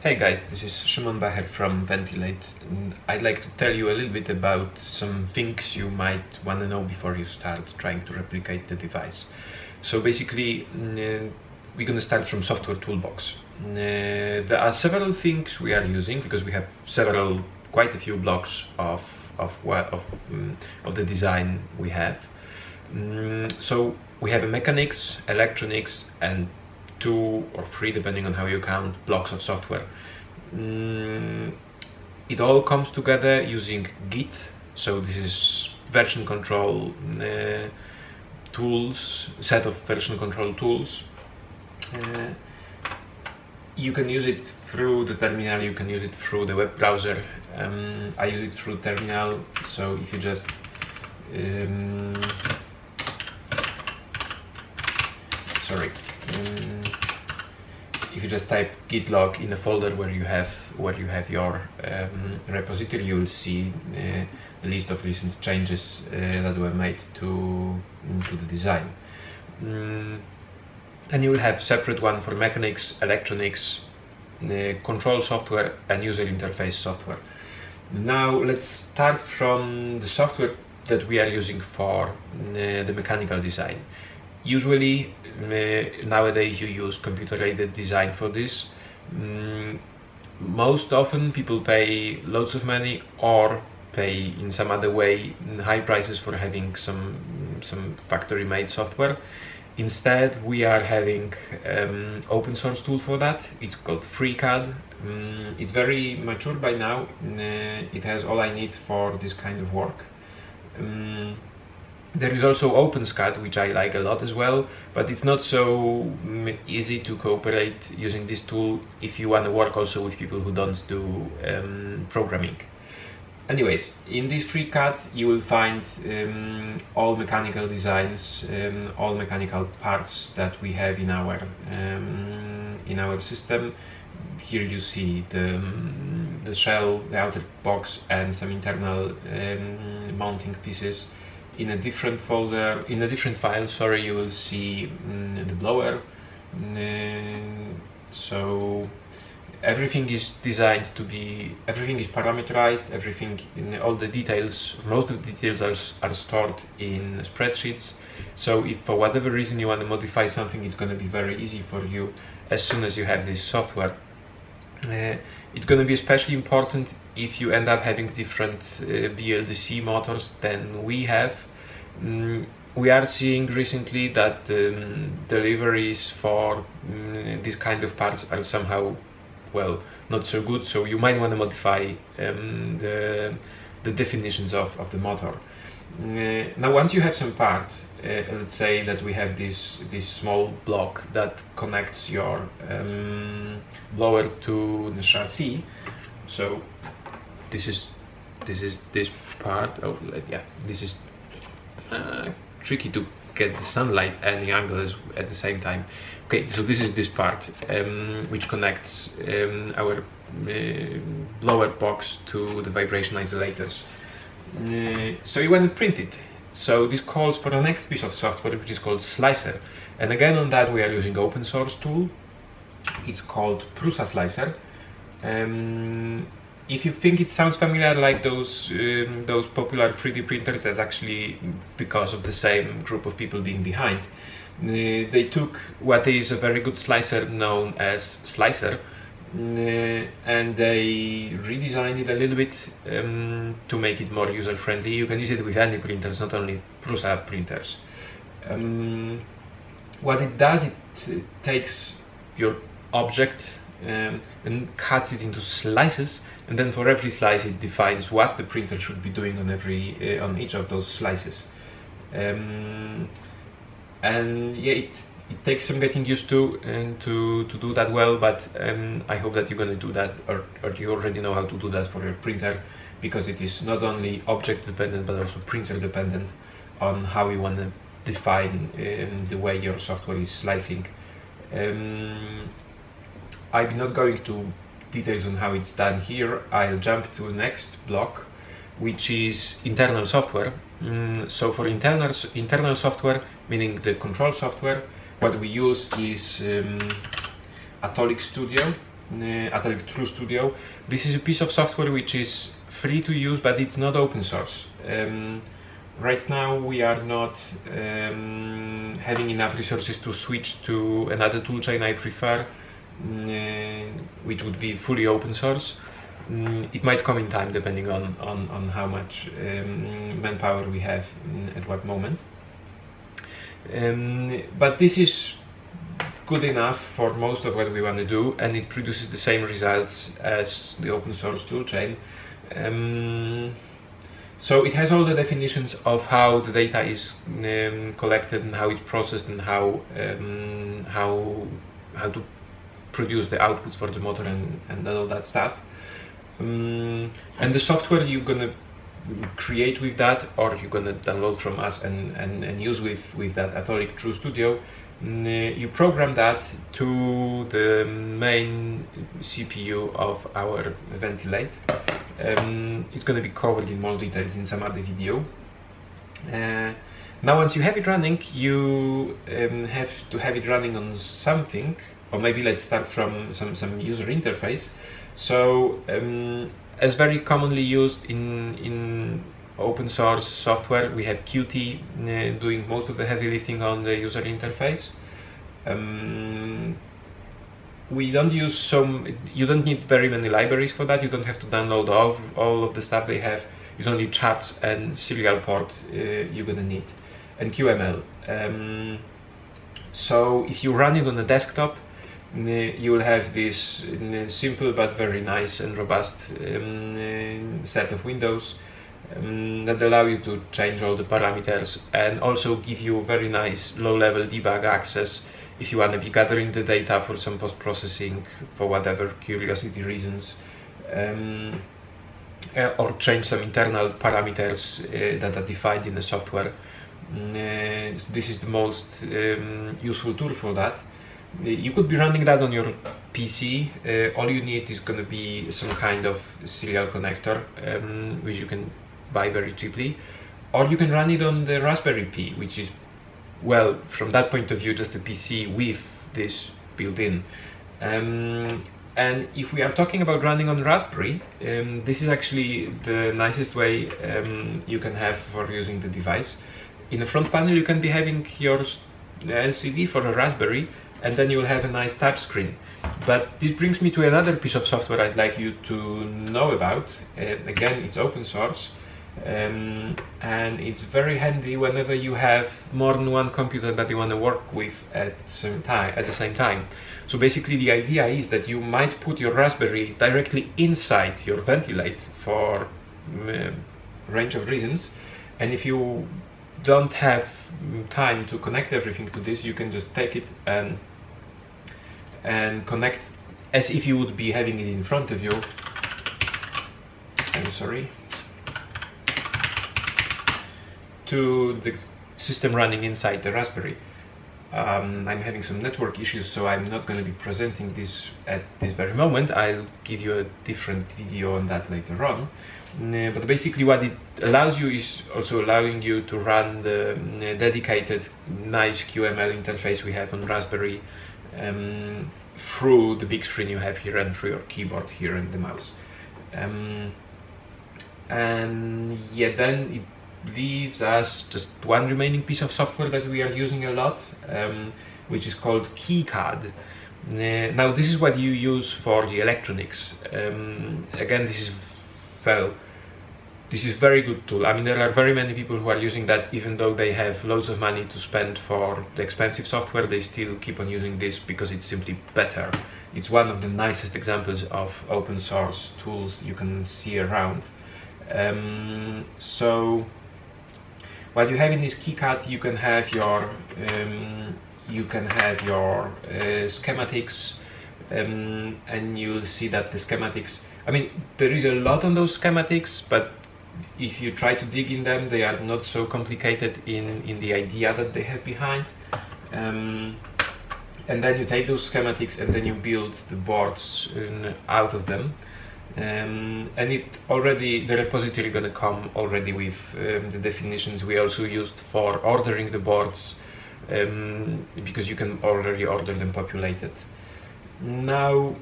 Hey guys, this is Szymon from Ventilaid, and I'd like to tell you a little bit about some things you might want to know before you start trying to replicate the device. So basically, we're going to start from software toolbox. There are several things we are using because we have quite a few blocks of the design we have. So we have a mechanics, electronics, and 2 or 3, depending on how you count, blocks of software. It all comes together using Git. So this is version control tools, set of version control tools. You can use it through the terminal, you can use it through the web browser. I use it through terminal, so if you just if you just type git log in a folder where you have your repository, you will see the list of recent changes that were made to the design. And you will have separate one for mechanics, electronics, control software, and user interface software. Now let's start from the software that we are using for the mechanical design. Usually, nowadays you use computer-aided design for this. Most often people pay loads of money or pay in some other way high prices for having some factory-made software. Instead, we are having open source tool for that. It's called FreeCAD. It's very mature by now. It has all I need for this kind of work. There is also OpenSCAD, which I like a lot as well, but it's not so easy to cooperate using this tool if you want to work also with people who don't do programming. Anyways, in this FreeCAD you will find all mechanical designs, all mechanical parts that we have in our system. Here you see the shell, the outer box, and some internal mounting pieces. In a different folder, in a different file, sorry, you will see the blower. So everything is designed to be, everything is parameterized, all the details, most of the details are stored in spreadsheets. So if for whatever reason you want to modify something, it's going to be very easy for you as soon as you have this software. It's going to be especially important if you end up having different BLDC motors than we have. We are seeing recently that deliveries for these kind of parts are somehow, well, not so good, so you might want to modify the definitions of the motor. Now once you have some part, let's say that we have this small block that connects your blower to the chassis. So this is this part. Oh yeah, this is tricky to get the sunlight and the angle at the same time. Okay, so this is this part which connects our blower box to the vibration isolators. So you want to print it. So this calls for the next piece of software, which is called Slicer. And again, on that we are using open source tool. It's called Prusa Slicer. If you think it sounds familiar, like those popular 3D printers, that's actually because of the same group of people being behind. They took what is a very good slicer known as Slicer, and they redesigned it a little bit to make it more user-friendly. You can use it with any printers, not only Prusa printers. What it does, it takes your object and cuts it into slices, and then for every slice it defines what the printer should be doing on each of those slices. And yeah, it takes some getting used to to do that well, but I hope that you're going to do that, or you already know how to do that for your printer, because it is not only object dependent but also printer dependent on how you want to define the way your software is slicing. I'm not going to details on how it's done here. I'll jump to the next block, which is internal software. So for internal software, meaning the control software, what we use is Atolic Studio. Atelier True Studio. This is a piece of software which is free to use, but it's not open source. Right now we are not having enough resources to switch to another toolchain I prefer, which would be fully open source. It might come in time depending on how much manpower we have at what moment. But this is good enough for most of what we want to do, and it produces the same results as the open source toolchain. So it has all the definitions of how the data is collected and how it's processed and how to produce the outputs for the motor and all that stuff. And the software you're gonna create with that, or you're gonna download from us and use with that Atelier True Studio, you program that to the main CPU of our Ventilaid. It's going to be covered in more details in some other video. Now once you have it running, you have to have it running on something, or maybe let's start from some user interface. So as very commonly used in open source software, we have Qt doing most of the heavy lifting on the user interface. We don't use you don't need very many libraries for that. You don't have to download all of the stuff they have. It's only charts and serial port you're gonna need, and QML. So if you run it on a desktop, you will have this simple but very nice and robust set of windows that allow you to change all the parameters and also give you very nice low-level debug access if you want to be gathering the data for some post-processing for whatever curiosity reasons, or change some internal parameters that are defined in the software. This is the most useful tool for that. You could be running that on your PC. All you need is going to be some kind of serial connector, which you can buy very cheaply, or you can run it on the Raspberry Pi, which is, well, from that point of view, just a PC with this built in. And if we are talking about running on Raspberry, this is actually the nicest way you can have for using the device. In the front panel you can be having your LCD for a Raspberry, and then you will have a nice touch screen. But this brings me to another piece of software I'd like you to know about. Again, it's open source, and it's very handy whenever you have more than one computer that you want to work with at the same time. So basically the idea is that you might put your Raspberry directly inside your Ventilaid for a range of reasons, and if you don't have time to connect everything to this, you can just take it and connect as if you would be having it in front of you. I'm sorry. To the system running inside the Raspberry. I'm having some network issues, so I'm not going to be presenting this at this very moment. I'll give you a different video on that later on. But basically what it allows you is also allowing you to run the dedicated nice QML interface we have on Raspberry through the big screen you have here and through your keyboard here and the mouse. And yeah, then it leaves us just one remaining piece of software that we are using a lot, which is called Keycard. Now this is what you use for the electronics. Again, this is very good tool. I mean, there are very many people who are using that, even though they have loads of money to spend for the expensive software, they still keep on using this because it's simply better. It's one of the nicest examples of open source tools you can see around. So what you have in this Keycard, you can have your schematics, and you'll see that the schematics, I mean, there is a lot on those schematics, but if you try to dig in them, they are not so complicated in the idea that they have behind. And then you take those schematics and then you build the boards out of them. And the repository gonna come already with the definitions we also used for ordering the boards, because you can already order them populated. Now,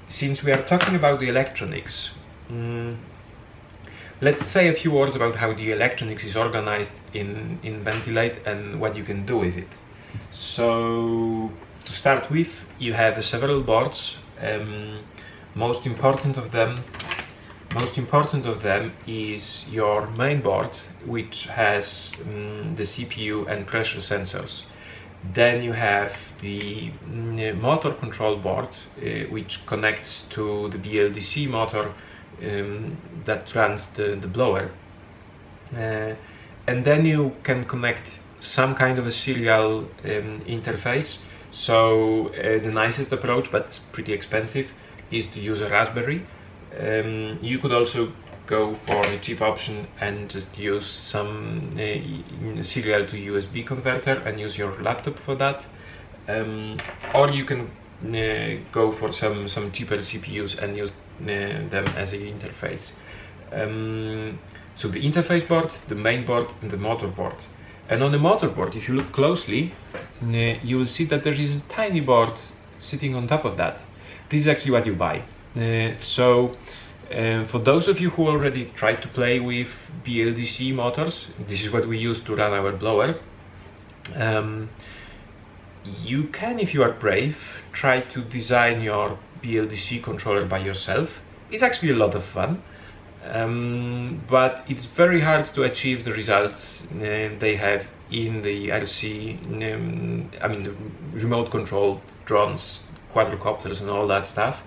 Since we are talking about the electronics, let's say a few words about how the electronics is organized in Ventilaid and what you can do with it. So, to start with, you have several boards. Most important of them is your main board, which has the CPU and pressure sensors. Then you have the motor control board, which connects to the BLDC motor that runs the blower. And then you can connect some kind of a serial interface. So the nicest approach, but it's pretty expensive, is to use a Raspberry. You could also go for a cheap option and just use some serial to USB converter and use your laptop for that, or you can go for some cheaper CPUs and use them as an interface. So the interface board, the main board, and the motor board. And on the motor board, if you look closely, you will see that there is a tiny board sitting on top of that. This is actually what you buy. For those of you who already tried to play with BLDC motors, this is what we use to run our blower. You can, if you are brave, try to design your BLDC controller by yourself. It's actually a lot of fun, but it's very hard to achieve the results they have in the RC, I mean the remote controlled drones, quadrocopters and all that stuff,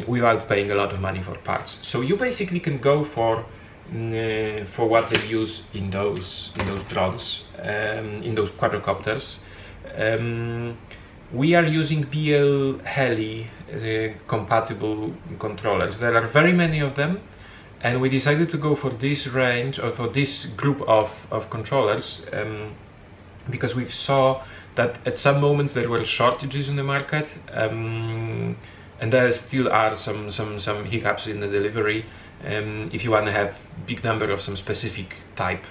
without paying a lot of money for parts. So you basically can go for what they use in those drones, in those quadrocopters. We are using BL Heli compatible controllers. There are very many of them, and we decided to go for this range, or for this group of controllers, because we saw that at some moments there were shortages in the market, and there still are some hiccups in the delivery if you want to have big number of some specific type.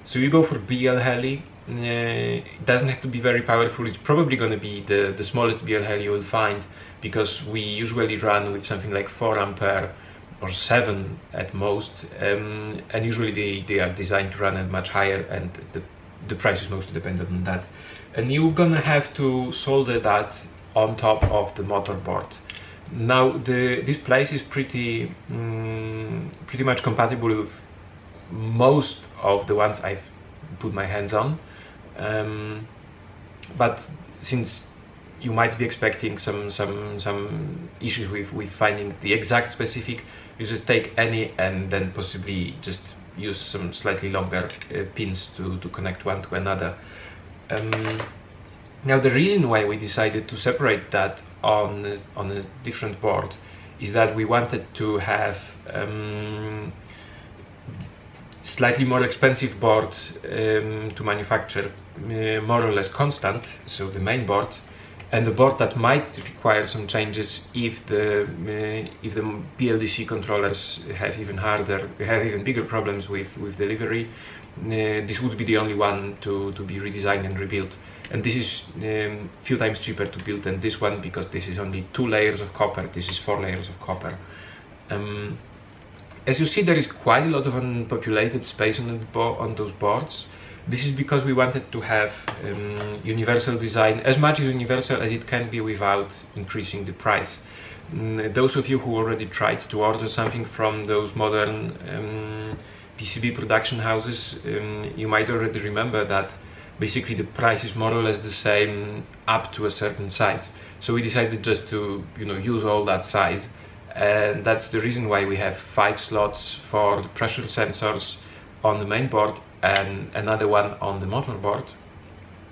So you go for BL Heli. It doesn't have to be very powerful. It's probably going to be the smallest BL Heli you will find, because we usually run with something like 4 ampere or 7 at most, and usually they are designed to run at much higher, and the price is mostly dependent on that. And you're gonna have to solder that on top of the motor board. Now this place is pretty much compatible with most of the ones I've put my hands on, but since you might be expecting some issues with finding the exact specific, you just take any and then possibly just use some slightly longer pins to connect one to another. Now the reason why we decided to separate that on a different board is that we wanted to have slightly more expensive board to manufacture, more or less constant, so the main board, and the board that might require some changes if the BLDC controllers have even bigger problems with delivery. This would be the only one to be redesigned and rebuilt, and this is a few times cheaper to build than this one, because this is only 2 layers of copper, this is 4 layers of copper. As you see, there is quite a lot of unpopulated space on those boards. This is because we wanted to have universal design, as much as universal as it can be without increasing the price. Those of you who already tried to order something from those modern PCB production houses, you might already remember that basically the price is more or less the same up to a certain size. So we decided just to use all that size, and that's the reason why we have 5 slots for the pressure sensors on the main board and another one on the motor board.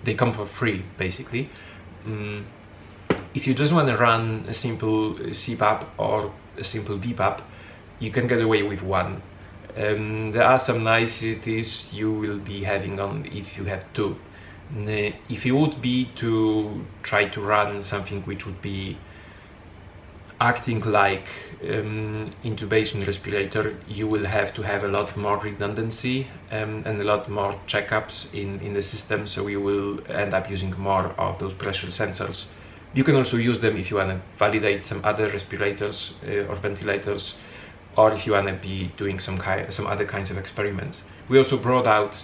They come for free basically. If you just want to run a simple CPAP or a simple BPAP, you can get away with 1. There are some niceties you will be having on if you have 2. If you would be to try to run something which would be acting like intubation respirator, you will have to have a lot more redundancy and a lot more checkups in the system, so you will end up using more of those pressure sensors You can also use them if you want to validate some other respirators or ventilators, or if you want to be doing some other kinds of experiments. We also brought out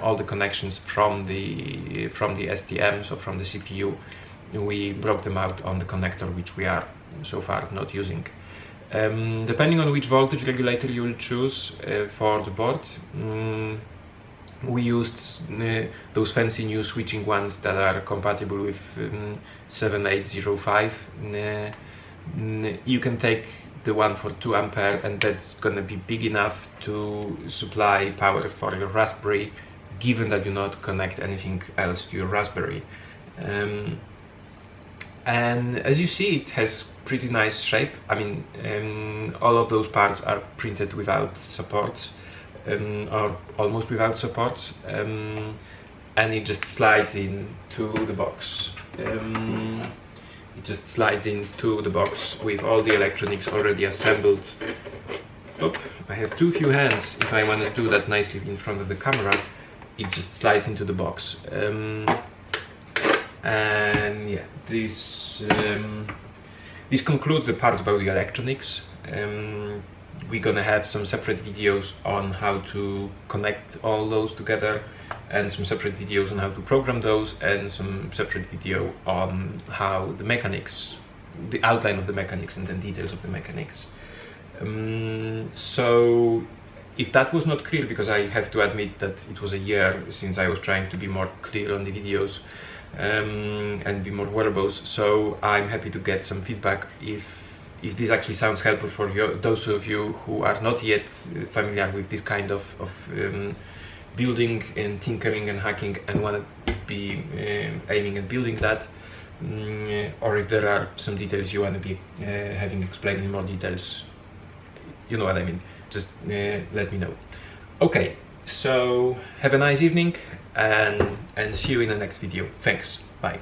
all the connections from the STM, so from the CPU. We broke them out on the connector, which we are so far not using. Depending on which voltage regulator you will choose for the board, we used those fancy new switching ones that are compatible with 7805. You can take the one for 2 ampere, and that's gonna be big enough to supply power for your Raspberry, given that you not connect anything else to your Raspberry. And as you see, it has pretty nice shape. I mean, all of those parts are printed without supports, or almost without supports, and it just slides into the box. It just slides into the box with all the electronics already assembled. Oh, I have too few hands. If I want to do that nicely in front of the camera, it just slides into the box. And yeah, this concludes the parts about the electronics. We're gonna have some separate videos on how to connect all those together, and some separate videos on how to program those, and some separate video on how the mechanics, the outline of the mechanics and the details of the mechanics. So if that was not clear, because I have to admit that it was a year since I was trying to be more clear on the videos and be more verbose, so I'm happy to get some feedback if this actually sounds helpful for those of you who are not yet familiar with this kind of building and tinkering and hacking and want to be aiming at building that, or if there are some details you want to be having explained in more details. You know what I mean, just let me know. Okay, so have a nice evening, and see you in the next video. Thanks, bye.